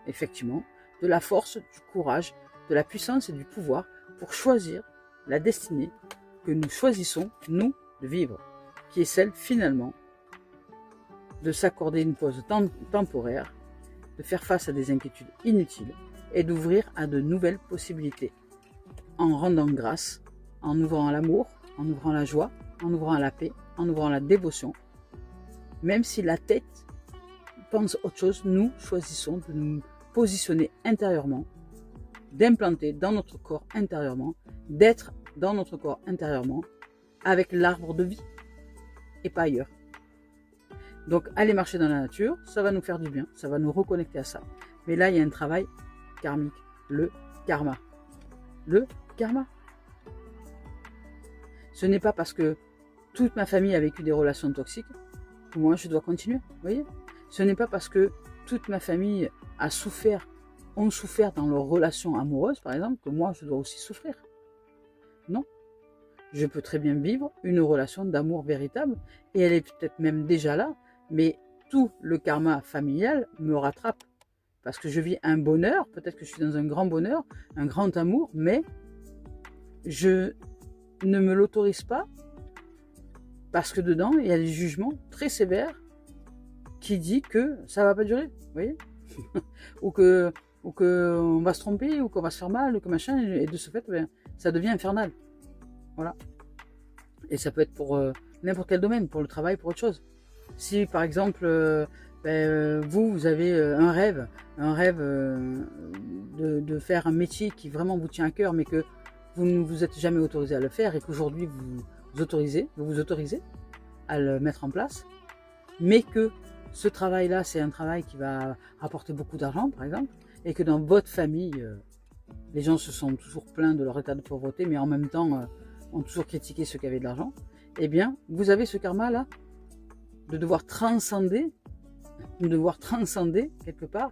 effectivement, de la force, du courage, de la puissance et du pouvoir pour choisir la destinée que nous choisissons, nous, de vivre, qui est celle, finalement, de s'accorder une pause temporaire, de faire face à des inquiétudes inutiles et d'ouvrir à de nouvelles possibilités, en rendant grâce, en ouvrant à l'amour, en ouvrant à la joie, en ouvrant à la paix, en ouvrant à la dévotion. Même si la tête pense autre chose, nous choisissons de nous positionner intérieurement, d'implanter dans notre corps intérieurement, d'être dans notre corps intérieurement, avec l'arbre de vie, et pas ailleurs. Donc, aller marcher dans la nature, ça va nous faire du bien, ça va nous reconnecter à ça. Mais là, il y a un travail karmique, le karma. Le karma. Ce n'est pas parce que toute ma famille a vécu des relations toxiques que moi, je dois continuer, vous voyez ? Ce n'est pas parce que toute ma famille a souffert, ont souffert dans leurs relations amoureuses, par exemple, que moi, je dois aussi souffrir. Non. Je peux très bien vivre une relation d'amour véritable, et elle est peut-être même déjà là, mais tout le karma familial me rattrape. Parce que je vis un bonheur, peut-être que je suis dans un grand bonheur, un grand amour, mais je ne me l'autorise pas parce que dedans, il y a des jugements très sévères qui disent que ça ne va pas durer, vous voyez ou que on va se tromper, ou qu'on va se faire mal, ou que machin, et de ce fait, ben, ça devient infernal. Voilà. Et ça peut être pour n'importe quel domaine, pour le travail, pour autre chose. Si par exemple, vous avez un rêve de faire un métier qui vraiment vous tient à cœur, mais que vous ne vous êtes jamais autorisé à le faire, et qu'aujourd'hui vous vous autorisez à le mettre en place, mais que ce travail-là, c'est un travail qui va apporter beaucoup d'argent, par exemple, et que dans votre famille, les gens se sont toujours plaints de leur état de pauvreté, mais en même temps ont toujours critiqué ceux qui avaient de l'argent, eh bien, vous avez ce karma-là de devoir transcender quelque part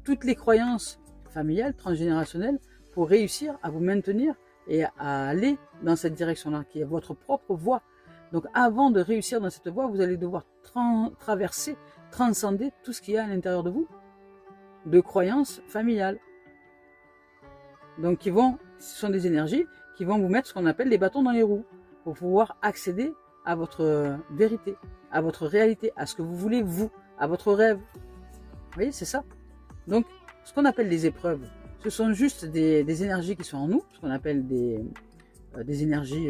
toutes les croyances familiales, transgénérationnelles, pour réussir à vous maintenir et à aller dans cette direction-là, qui est votre propre voie. Donc avant de réussir dans cette voie, vous allez devoir transcender tout ce qu'il y a à l'intérieur de vous, de croyances familiales. Donc ce sont des énergies qui vont vous mettre ce qu'on appelle des bâtons dans les roues, pour pouvoir accéder à votre vérité, à votre réalité, à ce que vous voulez vous, à votre rêve. Vous voyez, c'est ça. Donc, ce qu'on appelle des épreuves, ce sont juste des énergies qui sont en nous, ce qu'on appelle des énergies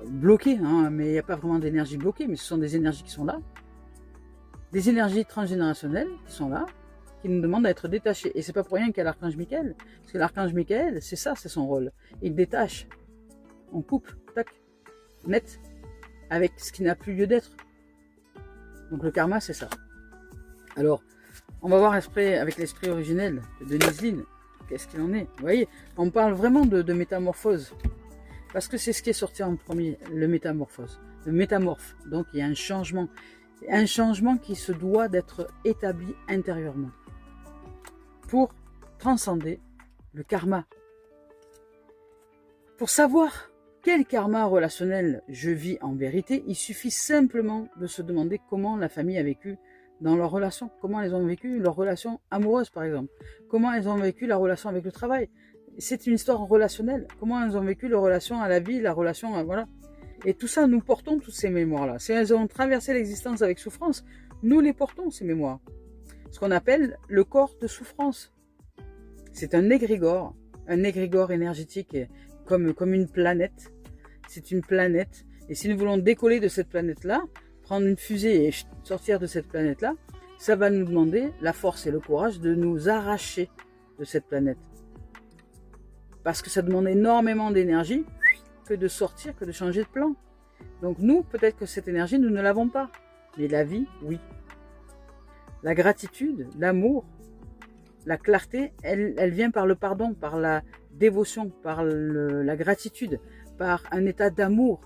bloquées, hein, mais il n'y a pas vraiment d'énergie bloquée, mais ce sont des énergies qui sont là, des énergies transgénérationnelles qui sont là, qui nous demandent d'être détachés. Et c'est pas pour rien qu'il y a l'archange Michael, parce que l'archange Michael, c'est ça, c'est son rôle. Il détache on coupe, tac, net, avec ce qui n'a plus lieu d'être. Donc le karma, c'est ça. Alors, on va voir avec l'esprit originel de Denise Linn, qu'est-ce qu'il en est. Vous voyez, on parle vraiment de métamorphose. Parce que c'est ce qui est sorti en premier, le métamorphose. Le métamorphe. Donc il y a un changement. Un changement qui se doit d'être établi intérieurement. Pour transcender le karma. Pour savoir quel karma relationnel je vis en vérité, il suffit simplement de se demander comment la famille a vécu dans leur relation. Comment elles ont vécu leur relation amoureuse, par exemple. Comment elles ont vécu la relation avec le travail. C'est une histoire relationnelle. Comment elles ont vécu leur relation à la vie, la relation à... Voilà. Et tout ça, nous portons toutes ces mémoires-là. Si elles ont traversé l'existence avec souffrance, nous les portons, ces mémoires. Ce qu'on appelle le corps de souffrance. C'est un égrégore énergétique comme une planète. C'est une planète. Et si nous voulons décoller de cette planète-là, prendre une fusée et sortir de cette planète-là, ça va nous demander la force et le courage de nous arracher de cette planète. Parce que ça demande énormément d'énergie que de sortir, que de changer de plan. Donc nous, peut-être que cette énergie, nous ne l'avons pas. Mais la vie, oui. La gratitude, l'amour, la clarté, elle vient par le pardon, par la dévotion, par la gratitude, par un état d'amour,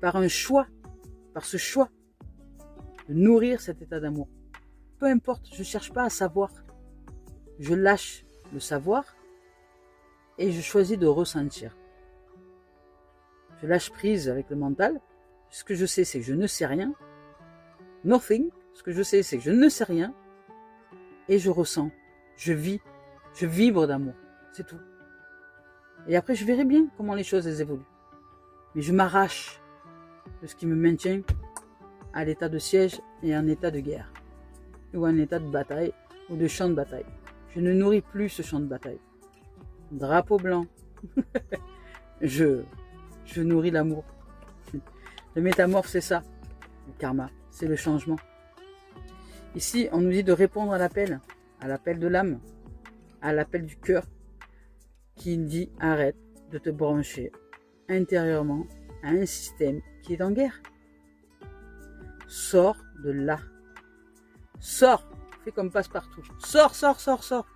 par un choix, par ce choix de nourrir cet état d'amour. Peu importe, je ne cherche pas à savoir. Je lâche le savoir et je choisis de ressentir. Je lâche prise avec le mental. Ce que je sais, c'est que je ne sais rien. Nothing. Ce que je sais, c'est que je ne sais rien. Et je ressens. Je vis. Je vibre d'amour. C'est tout. Et après, je verrai bien comment les choses évoluent. Mais je m'arrache de ce qui me maintient à l'état de siège et en état de guerre. Ou en état de bataille ou de champ de bataille. Je ne nourris plus ce champ de bataille. Drapeau blanc. je nourris l'amour. Le métamorphe, c'est ça. Le karma, c'est le changement. Ici, on nous dit de répondre à l'appel de l'âme, à l'appel du cœur, qui dit arrête de te brancher intérieurement à un système qui est en guerre. Sors de là. Sors. Fais comme passe-partout. Sors, sors, sors, sors.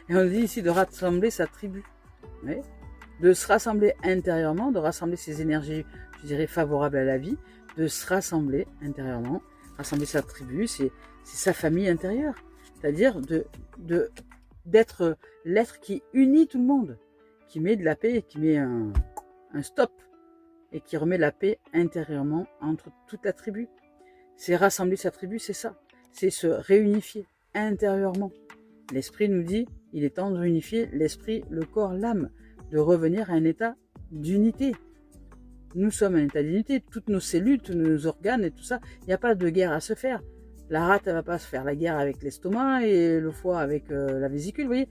Et on dit ici de rassembler sa tribu. Oui. De se rassembler intérieurement, de rassembler ses énergies, je dirais, favorables à la vie, de se rassembler intérieurement, rassembler sa tribu, c'est sa famille intérieure. C'est-à-dire d'être l'être qui unit tout le monde, qui met de la paix, qui met un stop, et qui remet la paix intérieurement entre toute la tribu. C'est rassembler sa tribu, c'est ça. C'est se réunifier intérieurement. L'esprit nous dit, il est temps de réunifier l'esprit, le corps, l'âme, de revenir à un état d'unité. Nous sommes un état d'unité, toutes nos cellules, tous nos organes et tout ça, il n'y a pas de guerre à se faire. La rate, elle va pas se faire la guerre avec l'estomac et le foie avec la vésicule, vous voyez.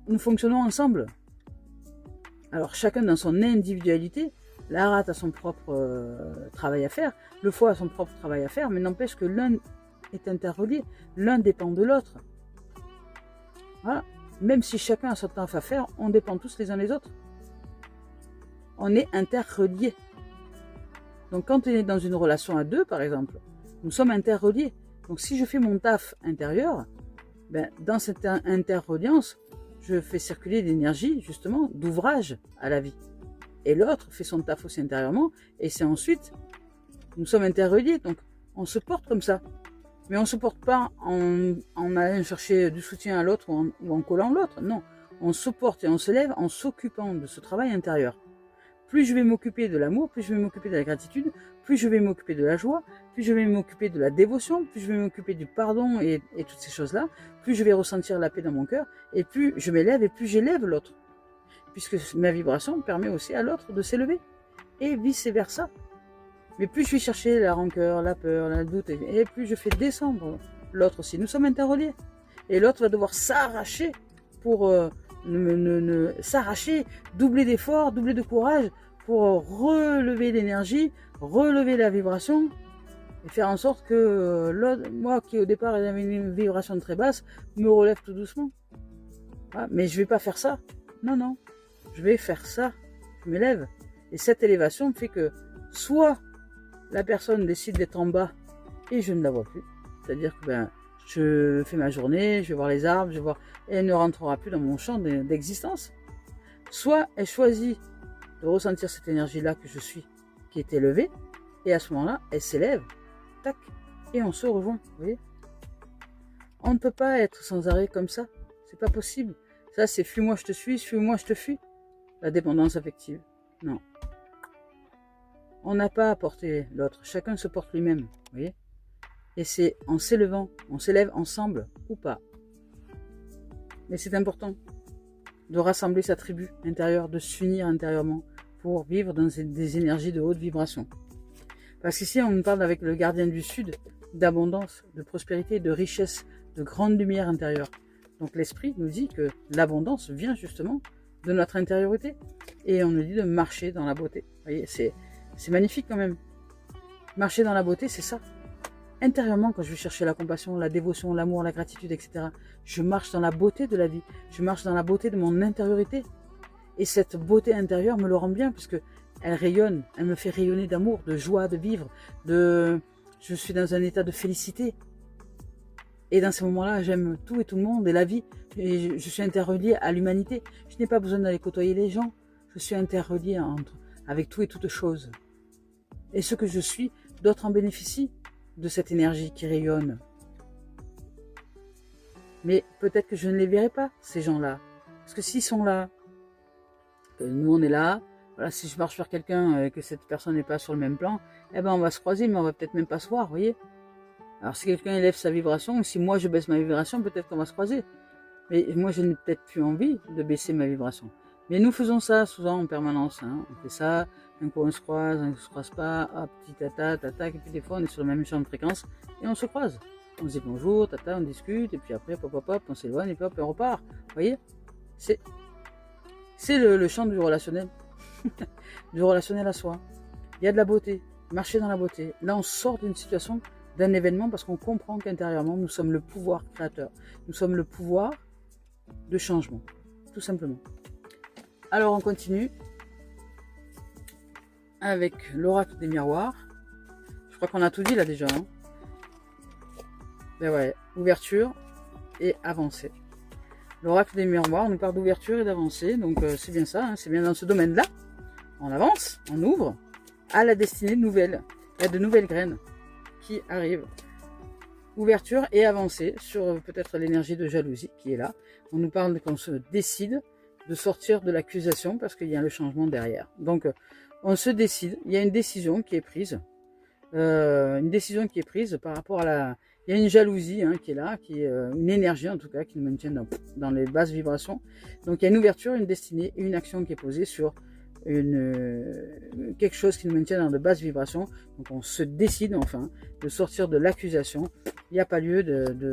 Nous fonctionnons ensemble. Alors chacun dans son individualité, la rate a son propre travail à faire, le foie a son propre travail à faire, mais n'empêche que l'un est interrelié, l'un dépend de l'autre. Voilà. Même si chacun a son taf à faire, on dépend tous les uns les autres. On est interreliés. Donc quand on est dans une relation à deux, par exemple, nous sommes interreliés. Donc si je fais mon taf intérieur, dans cette interreliance, je fais circuler l'énergie, justement, d'ouvrage à la vie. Et l'autre fait son taf aussi intérieurement, et c'est ensuite, nous sommes interreliés, donc on se porte comme ça. Mais on ne se porte pas en allant chercher du soutien à l'autre ou en collant l'autre, non. On se porte et on se lève en s'occupant de ce travail intérieur. Plus je vais m'occuper de l'amour, plus je vais m'occuper de la gratitude, plus je vais m'occuper de la joie, plus je vais m'occuper de la dévotion, plus je vais m'occuper du pardon et toutes ces choses-là, plus je vais ressentir la paix dans mon cœur, et plus je m'élève et plus j'élève l'autre. Puisque ma vibration permet aussi à l'autre de s'élever, et vice-versa. Mais plus je vais chercher la rancœur, la peur, le doute, et plus je fais descendre l'autre aussi. Nous sommes interreliés. Et l'autre va devoir s'arracher pour s'arracher, doubler d'efforts, doubler de courage pour relever l'énergie, relever la vibration et faire en sorte que l'autre, moi qui au départ avait une vibration très basse, me relève tout doucement. Ah, mais je vais pas faire ça. Non, non. Je vais faire ça. Je m'élève. Et cette élévation fait que soit la personne décide d'être en bas et je ne la vois plus. C'est-à-dire que je fais ma journée, je vais voir les arbres, et elle ne rentrera plus dans mon champ d'existence. Soit elle choisit de ressentir cette énergie-là que je suis, qui est élevée, et à ce moment-là, elle s'élève, tac, et on se rejoint, vous voyez. On ne peut pas être sans arrêt comme ça, c'est pas possible. Ça, c'est fuis-moi, je te suis-moi, je te fuis. La dépendance affective, non. On n'a pas à porter l'autre, chacun se porte lui-même, vous voyez. Et c'est en s'élevant, on s'élève ensemble ou pas. Mais c'est important de rassembler sa tribu intérieure, de s'unir intérieurement pour vivre dans des énergies de haute vibration. Parce qu'ici, on parle avec le gardien du Sud d'abondance, de prospérité, de richesse, de grande lumière intérieure. Donc l'esprit nous dit que l'abondance vient justement de notre intériorité. Et on nous dit de marcher dans la beauté. Vous voyez, c'est magnifique quand même. Marcher dans la beauté, c'est ça. Intérieurement, quand je vais chercher la compassion, la dévotion, l'amour, la gratitude, etc., je marche dans la beauté de la vie. Je marche dans la beauté de mon intériorité. Et cette beauté intérieure me le rend bien, puisque elle rayonne, elle me fait rayonner d'amour, de joie, de vivre, je suis dans un état de félicité. Et dans ces moments-là, j'aime tout et tout le monde et la vie. Et je suis interrelié à l'humanité. Je n'ai pas besoin d'aller côtoyer les gens. Je suis interrelié avec tout et toutes choses. Et ce que je suis, d'autres en bénéficient de cette énergie qui rayonne. Mais peut-être que je ne les verrai pas, ces gens-là. Parce que s'ils sont là, que nous on est là, voilà, si je marche vers quelqu'un et que cette personne n'est pas sur le même plan, eh ben on va se croiser, mais on va peut-être même pas se voir, vous voyez. Alors si quelqu'un élève sa vibration, ou si moi je baisse ma vibration, peut-être qu'on va se croiser. Mais moi je n'ai peut-être plus envie de baisser ma vibration. Mais nous faisons ça souvent en permanence, hein. On fait ça, un coup on se croise, un coup on se croise pas, hop, petit tata, tata, et puis des fois on est sur le même champ de fréquence et on se croise. On se dit bonjour, tata, on discute, et puis après, pop, on s'éloigne, et puis hop, on repart. Vous voyez, c'est le champ du relationnel. Du relationnel à soi. Il y a de la beauté, marcher dans la beauté. Là, on sort d'une situation, d'un événement, parce qu'on comprend qu'intérieurement, nous sommes le pouvoir créateur. Nous sommes le pouvoir de changement, tout simplement. Alors, on continue avec l'oracle des miroirs. Je crois qu'on a tout dit là déjà. Hein. Ben ouais, ouverture et avancée. L'oracle des miroirs nous parle d'ouverture et d'avancée, donc c'est bien ça, hein, c'est bien dans ce domaine-là. On avance, on ouvre à la destinée nouvelle. Il y a de nouvelles graines qui arrivent. Ouverture et avancée sur peut-être l'énergie de jalousie qui est là. On nous parle qu'on se décide de sortir de l'accusation parce qu'il y a le changement derrière. Donc on se décide, il y a une décision qui est prise. Par rapport à il y a une jalousie qui est là, qui est une énergie en tout cas, qui nous maintient dans les basses vibrations. Donc il y a une ouverture, une destinée et une action qui est posée sur quelque chose qui nous maintient dans de basses vibrations. Donc on se décide enfin de sortir de l'accusation. Il n'y a pas lieu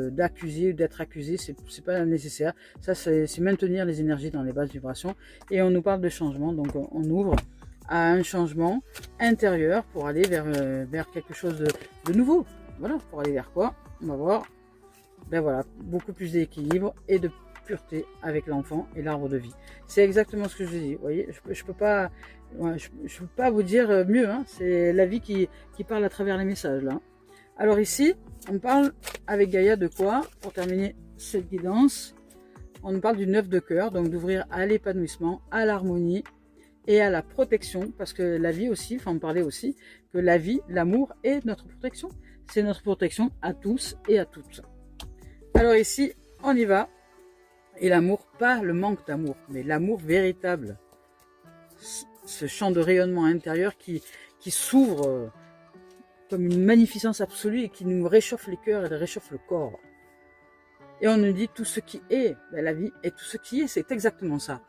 d'accuser ou d'être accusé, c'est pas nécessaire. Ça c'est maintenir les énergies dans les basses vibrations. Et on nous parle de changement, donc on ouvre à un changement intérieur pour aller vers quelque chose de nouveau. Voilà, pour aller vers quoi? On va voir, ben voilà, beaucoup plus d'équilibre et de pureté avec l'enfant et l'arbre de vie. C'est exactement ce que je dis. Vous voyez, je peux pas vous dire mieux. Hein. C'est la vie qui parle à travers les messages là. Alors ici, on parle avec Gaïa de quoi? Pour terminer cette guidance, on nous parle du 9 de cœur, donc d'ouvrir à l'épanouissement, à l'harmonie et à la protection, parce que la vie aussi, on parlait aussi que la vie, l'amour est notre protection. C'est notre protection à tous et à toutes. Alors ici, on y va. Et l'amour, pas le manque d'amour, mais l'amour véritable. Ce champ de rayonnement intérieur qui s'ouvre comme une magnificence absolue et qui nous réchauffe les cœurs et réchauffe le corps. Et on nous dit tout ce qui est, la vie et tout ce qui est, c'est exactement ça.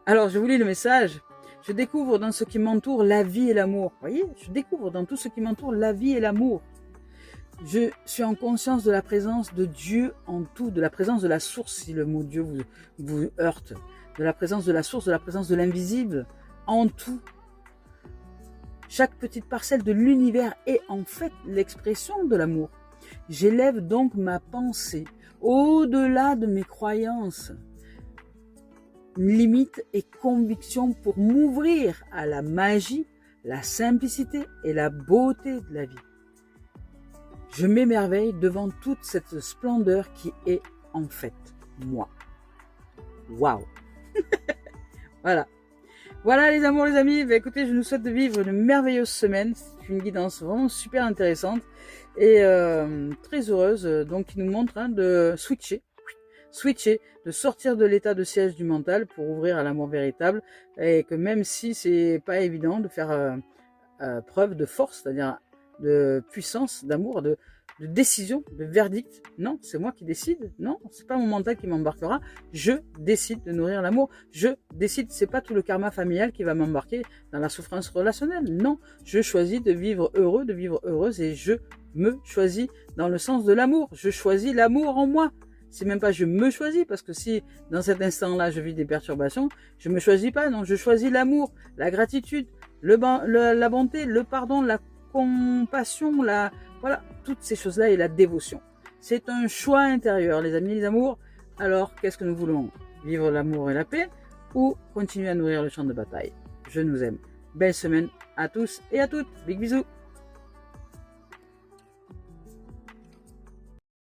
Alors je vous lis le message. Je découvre dans ce qui m'entoure la vie et l'amour. Vous voyez, je découvre dans tout ce qui m'entoure la vie et l'amour. Je suis en conscience de la présence de Dieu en tout, de la présence de la source, si le mot Dieu vous heurte, de la présence de la source, de la présence de l'invisible en tout. Chaque petite parcelle de l'univers est en fait l'expression de l'amour. J'élève donc ma pensée au-delà de mes croyances. limite et conviction pour m'ouvrir à la magie, la simplicité et la beauté de la vie. Je m'émerveille devant toute cette splendeur qui est en fait moi. Waouh. Voilà. Voilà les amours, les amis. Bah, écoutez, je nous souhaite de vivre une merveilleuse semaine. C'est une guidance vraiment super intéressante et très heureuse. Donc, qui nous montre de switcher, de sortir de l'état de siège du mental pour ouvrir à l'amour véritable. Et que même si c'est pas évident de faire preuve de force, c'est-à-dire de puissance, d'amour, de décision, de verdict. Non, c'est moi qui décide. Non, c'est pas mon mental qui m'embarquera. Je décide de nourrir l'amour. Je décide. C'est pas tout le karma familial qui va m'embarquer dans la souffrance relationnelle. Non, je choisis de vivre heureux, de vivre heureuse et je me choisis dans le sens de l'amour. Je choisis l'amour en moi. C'est même pas je me choisis parce que si dans cet instant-là je vis des perturbations, je me choisis pas. Non, je choisis l'amour, la gratitude, la bonté, le pardon, la compassion, voilà, toutes ces choses-là et la dévotion. C'est un choix intérieur, les amis, les amours. Alors, qu'est-ce que nous voulons? Vivre l'amour et la paix ou continuer à nourrir le champ de bataille? Je nous aime. Belle semaine à tous et à toutes. Big bisous.